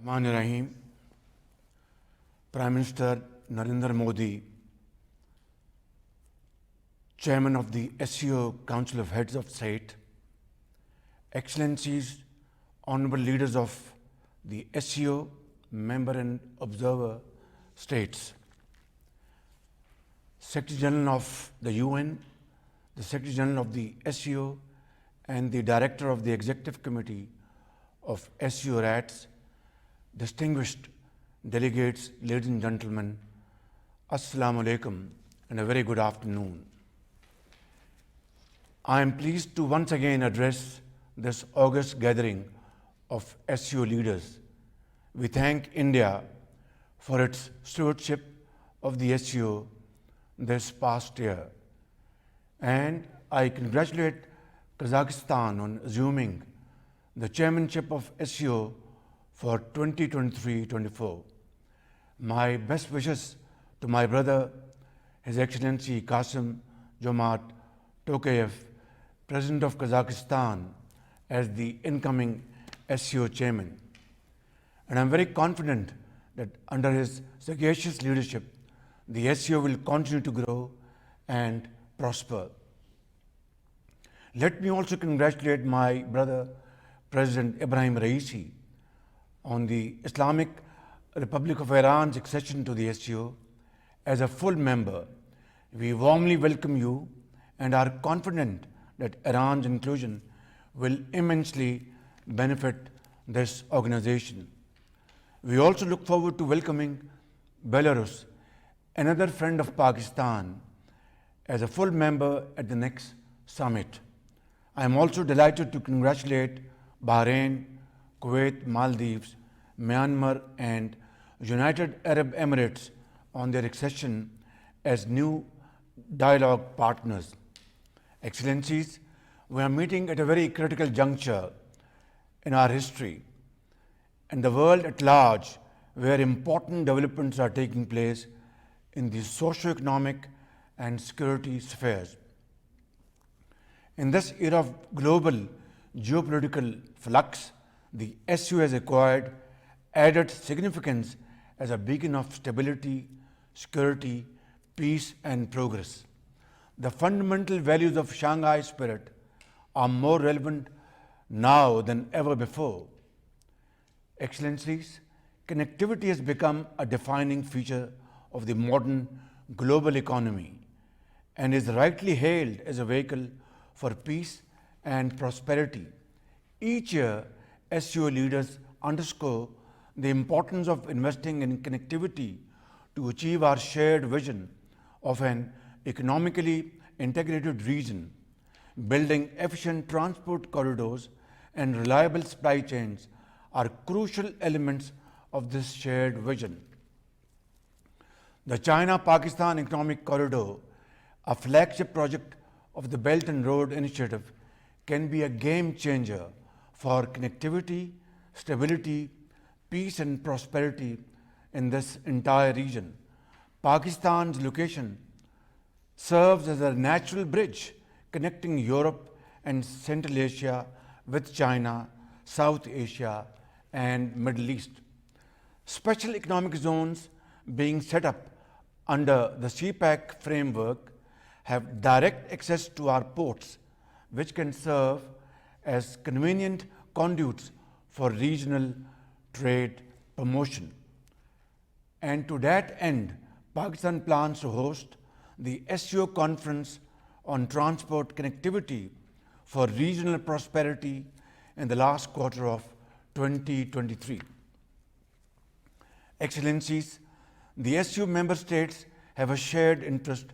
Rahman Rahim, Prime Minister Narendra Modi, Chairman of the SCO Council of Heads of State, Excellencies, Honorable Leaders of the SCO, Member and Observer States, Secretary General of the UN, the Secretary General of the SCO, and the Director of the Executive Committee of SCO RATS, distinguished delegates, ladies and gentlemen, Assalamu alaikum and a very good afternoon. I am pleased to once again address this august gathering of SCO leaders. We thank India for its stewardship of the SCO this past year, and I congratulate Kazakhstan on assuming the chairmanship of SCO for 2023-24. My best wishes to my brother, His Excellency Qasim Jomart Tokayev, President of Kazakhstan, as the incoming SCO chairman. And I'm very confident that under his sagacious leadership, the SCO will continue to grow and prosper. Let me also congratulate my brother, President Ibrahim Raisi, on the Islamic Republic of Iran's accession to the SCO. As a full member, we warmly welcome you and are confident that Iran's inclusion will immensely benefit this organization. We also look forward to welcoming Belarus, another friend of Pakistan, as a full member at the next summit. I am also delighted to congratulate Bahrain, Kuwait, Maldives, Myanmar, and United Arab Emirates on their accession as new dialogue partners. Excellencies, we are meeting at a very critical juncture in our history and the world at large, where important developments are taking place in the socio-economic and security spheres. In this era of global geopolitical flux, the SCO has acquired added significance as a beacon of stability, security, peace, and progress. The fundamental values of Shanghai spirit are more relevant now than ever before. Excellencies, connectivity has become a defining feature of the modern global economy and is rightly hailed as a vehicle for peace and prosperity. Each year, SCO leaders underscore the importance of investing in connectivity to achieve our shared vision of an economically integrated region. Building efficient transport corridors and reliable supply chains are crucial elements of this shared vision. The China-Pakistan Economic Corridor, a flagship project of the Belt and Road Initiative, can be a game changer for connectivity, stability, peace and prosperity in this entire region. Pakistan's location serves as a natural bridge connecting Europe and Central Asia with China, South Asia, and Middle East. Special economic zones being set up under the CPEC framework have direct access to our ports, which can serve as convenient conduits for regional trade promotion. And to that end, Pakistan plans to host the SCO Conference on Transport Connectivity for Regional Prosperity in the last quarter of 2023. Excellencies, the SCO member states have a shared interest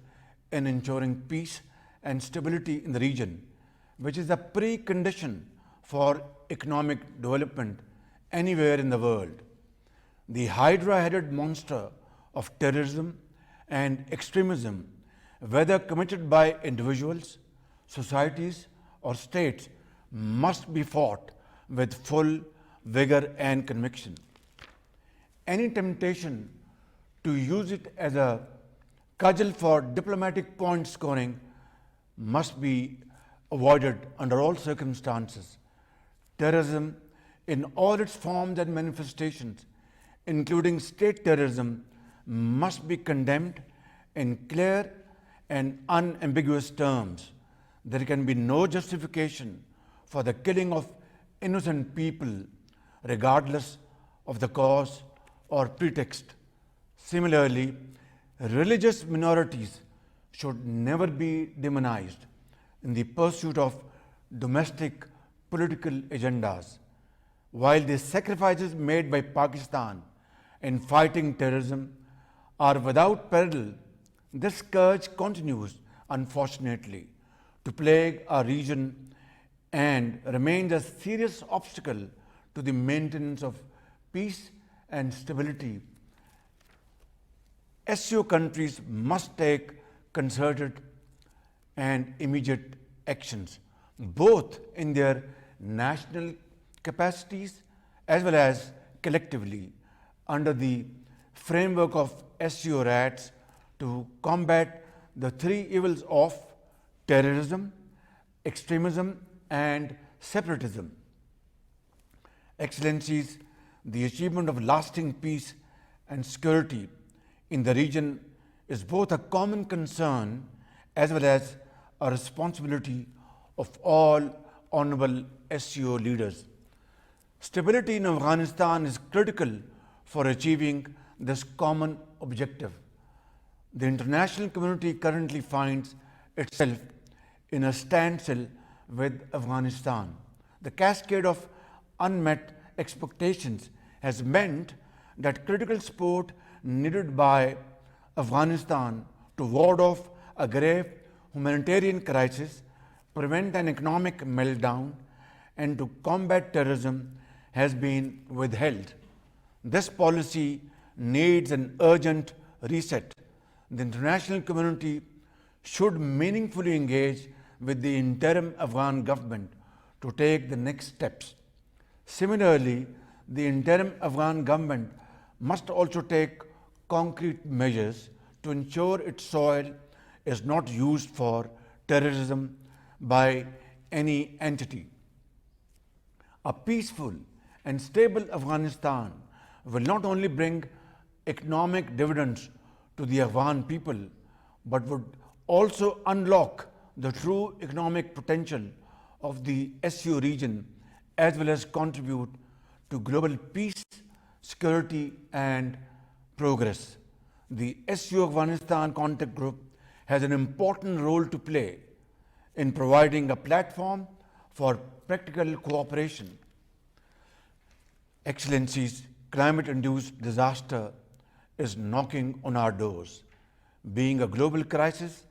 in ensuring peace and stability in the region, which is a precondition for economic development anywhere in the world. The hydra-headed monster of terrorism and extremism, whether committed by individuals, societies, or states, must be fought with full vigor and conviction. Any temptation to use it as a cudgel for diplomatic point scoring must be avoided under all circumstances. Terrorism in all its forms and manifestations, including state terrorism, must be condemned in clear and unambiguous terms. There can be no justification for the killing of innocent people, regardless of the cause or pretext. Similarly, religious minorities should never be demonized in the pursuit of domestic political agendas. While the sacrifices made by Pakistan in fighting terrorism are without parallel, this scourge continues, unfortunately, to plague our region and remains a serious obstacle to the maintenance of peace and stability. SCO countries must take concerted and immediate actions, both in their national capacities as well as collectively, under the framework of SCO RATs to combat the three evils of terrorism, extremism, and separatism. Excellencies, the achievement of lasting peace and security in the region is both a common concern as well as a responsibility of all honorable SCO leaders. Stability in Afghanistan is critical for achieving this common objective. The international community currently finds itself in a standstill with Afghanistan. The cascade of unmet expectations has meant that critical support needed by Afghanistan to ward off a grave humanitarian crisis, prevent an economic meltdown, and to combat terrorism has been withheld. This policy needs an urgent reset. The international community should meaningfully engage with the interim Afghan government to take the next steps. Similarly, the interim Afghan government must also take concrete measures to ensure its soil is not used for terrorism by any entity. A peaceful and stable Afghanistan will not only bring economic dividends to the Afghan people, but would also unlock the true economic potential of the SCO region as well as contribute to global peace, security, and progress. The SCO Afghanistan Contact Group has an important role to play in providing a platform for practical cooperation. Excellencies, climate-induced disaster is knocking on our doors. Being a global crisis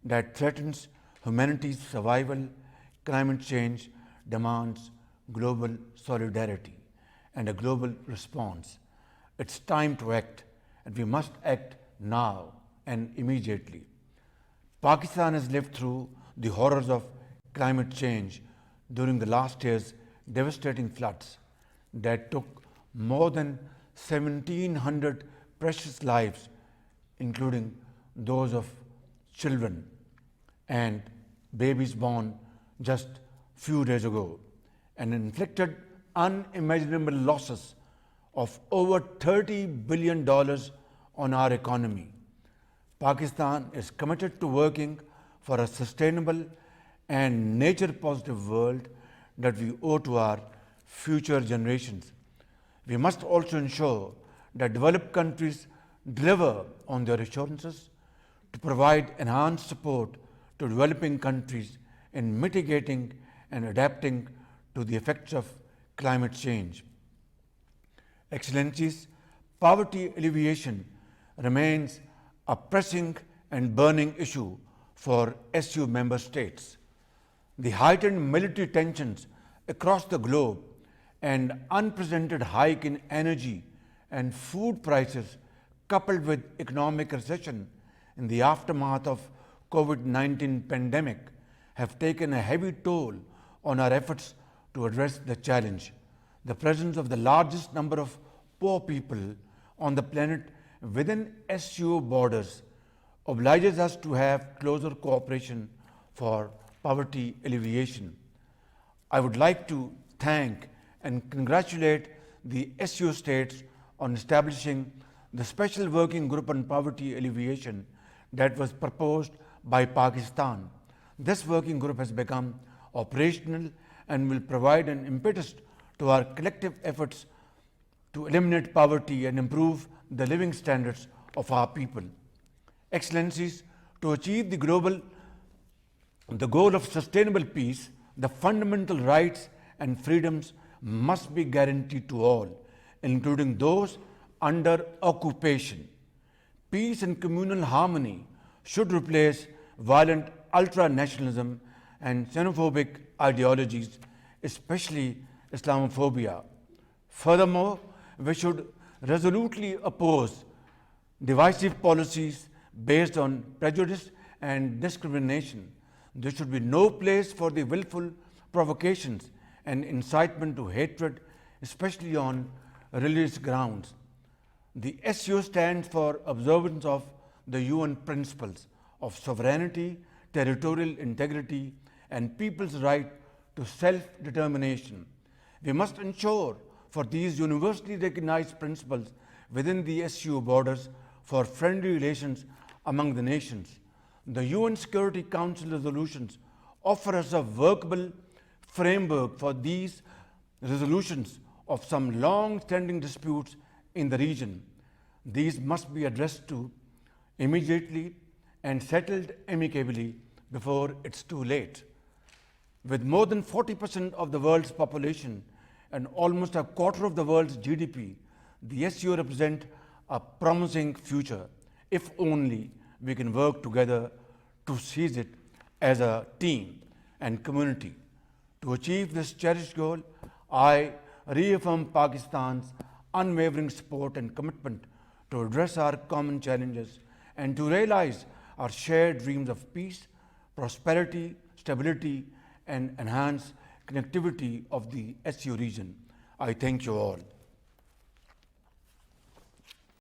that threatens humanity's survival, climate change demands global solidarity and a global response. It's time to act, and we must act now and immediately. Pakistan has lived through the horrors of climate change during the last year's devastating floods that took more than 1,700 precious lives, including those of children and babies born just few days ago, and inflicted unimaginable losses of over $30 billion on our economy. Pakistan is committed to working for a sustainable and nature-positive world that we owe to our future generations. We must also ensure that developed countries deliver on their assurances to provide enhanced support to developing countries in mitigating and adapting to the effects of climate change. Excellencies, poverty alleviation remains a pressing and burning issue for SCO member states. The heightened military tensions across the globe and unprecedented hike in energy and food prices, coupled with economic recession in the aftermath of COVID-19 pandemic, have taken a heavy toll on our efforts to address the challenge. The presence of the largest number of poor people on the planet within SCO borders obliges us to have closer cooperation for poverty alleviation. I would like to thank and congratulate the SCO states on establishing the Special Working Group on Poverty Alleviation that was proposed by Pakistan. This working group has become operational and will provide an impetus to our collective efforts to eliminate poverty and improve the living standards of our people. Excellencies, to achieve the goal of sustainable peace, the fundamental rights and freedoms must be guaranteed to all, including those under occupation. Peace and communal harmony should replace violent ultra-nationalism and xenophobic ideologies, especially Islamophobia. Furthermore, we should resolutely oppose divisive policies based on prejudice and discrimination. There should be no place for the willful provocations and incitement to hatred, especially on religious grounds. The SCO stands for observance of the UN principles of sovereignty, territorial integrity, and people's right to self-determination. We must ensure for these universally recognized principles within the SCO borders for friendly relations among the nations. The UN Security Council resolutions offer us a workable framework for these resolutions of some long-standing disputes in the region. These must be addressed to immediately and settled amicably before it's too late. With more than 40% of the world's population and almost a quarter of the world's GDP, the SCO represents a promising future if only we can work together to seize it as a team and community. To achieve this cherished goal, I reaffirm Pakistan's unwavering support and commitment to address our common challenges and to realize our shared dreams of peace, prosperity, stability, and enhanced connectivity of the SCO region. I thank you all.